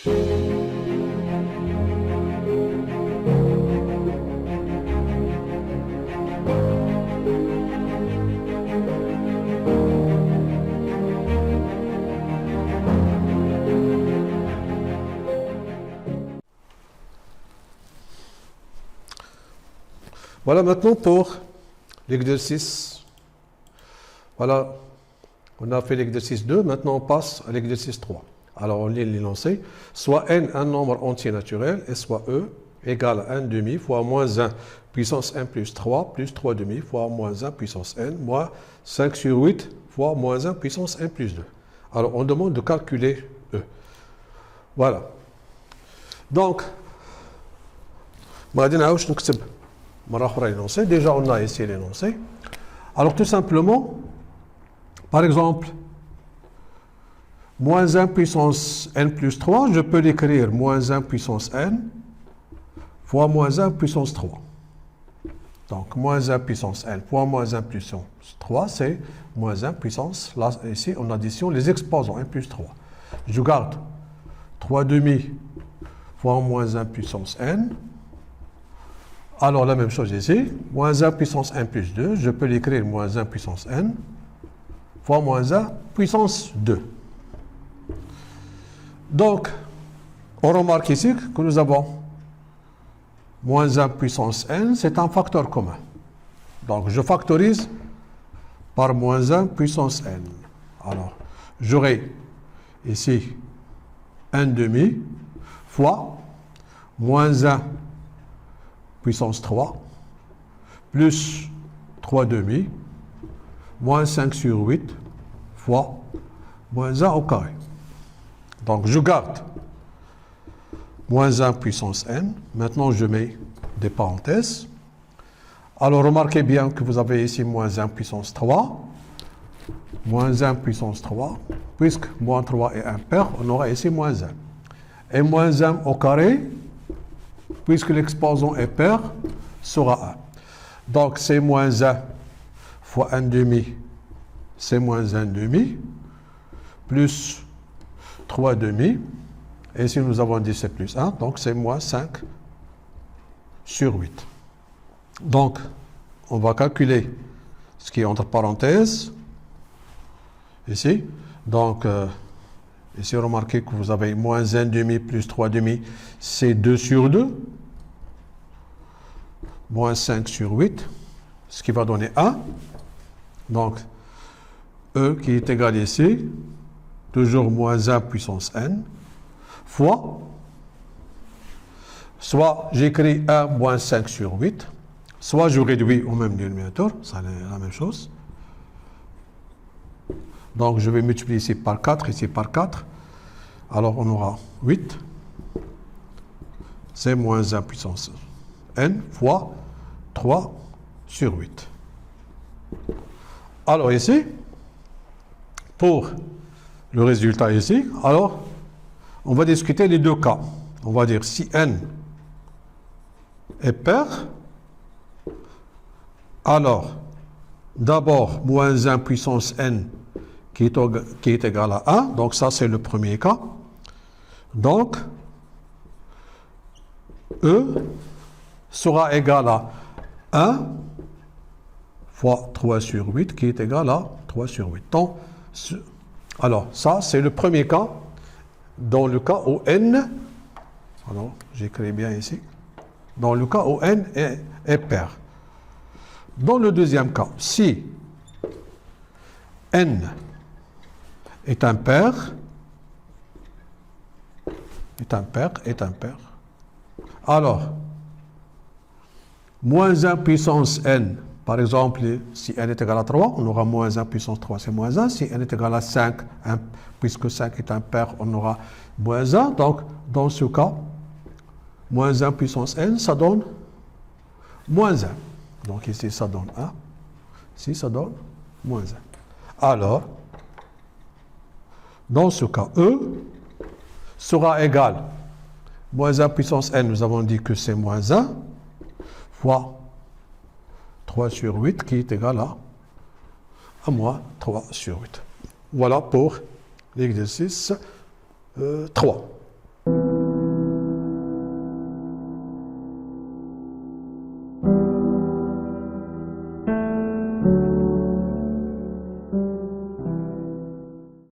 Voilà maintenant pour l'exercice. Voilà, on a fait l'exercice 2, maintenant on passe à l'exercice 3. Alors on lit l'énoncé. Soit n un nombre entier naturel, et soit e égale à 1 demi fois moins 1 puissance n plus 3 plus 3 demi fois moins 1 puissance n moins 5 sur 8 fois moins 1 puissance n plus 2. Alors on demande de calculer e. Voilà. Donc, déjà on a ici l'énoncé. Alors tout simplement, par exemple, moins 1 puissance n plus 3, je peux l'écrire moins 1 puissance n fois moins 1 puissance 3. Donc moins 1 puissance n fois moins 1 puissance 3, c'est moins 1 puissance, là ici en addition les exposants, n plus 3. Je garde 3 demi fois moins 1 puissance n. Alors la même chose ici, moins 1 puissance n plus 2, je peux l'écrire moins 1 puissance n fois moins 1 puissance 2. Donc, on remarque ici que nous avons moins 1 puissance n, c'est un facteur commun. Donc, je factorise par moins 1 puissance n. Alors, j'aurai ici 1 demi fois moins 1 puissance 3 plus 3 demi moins 5 sur 8 fois moins 1 au carré. Donc, je garde moins 1 puissance n. Maintenant, je mets des parenthèses. Alors, remarquez bien que vous avez ici moins 1 puissance 3. Moins 1 puissance 3. Puisque moins 3 est impair, on aura ici moins 1. Et moins 1 au carré, puisque l'exposant est pair, sera 1. Donc, c'est moins 1 fois 1 demi, c'est moins 1 demi, plus 3 demi, et si nous avons dit c'est plus 1, donc c'est moins 5 sur 8. Donc, on va calculer ce qui est entre parenthèses, ici. Donc, ici, remarquez que vous avez moins 1 demi plus 3 demi, c'est 2 sur 2, moins 5 sur 8, ce qui va donner 1. Donc, E qui est égal ici, toujours moins 1 puissance n, fois, soit j'écris 1 moins 5 sur 8, soit je réduis au même dénominateur, c'est la même chose. Donc, je vais multiplier ici par 4, ici par 4. Alors, on aura 8. C'est moins 1 puissance n fois 3 sur 8. Alors, ici, pour le résultat ici, alors, on va discuter les deux cas. On va dire si n est pair, alors, d'abord, moins 1 puissance n qui est égal à 1. Donc, ça, c'est le premier cas. Donc, E sera égal à 1 fois 3 sur 8 qui est égal à 3 sur 8. Donc, alors, ça, c'est le premier cas. Dans le cas où n, alors, j'écris bien ici, dans le cas où n est pair. Dans le deuxième cas, si n est impair, alors, moins 1 puissance n, par exemple, si n est égal à 3, on aura moins 1 puissance 3, c'est moins 1. Si n est égal à 5, puisque 5 est impair, on aura moins 1. Donc, dans ce cas, moins 1 puissance n, ça donne moins 1. Donc, ici, ça donne 1. Ici, ça donne moins 1. Alors, dans ce cas, E sera égal, moins 1 puissance n, nous avons dit que c'est moins 1, fois 3 sur 8, qui est égal à moins 3 sur 8. Voilà pour l'exercice 3.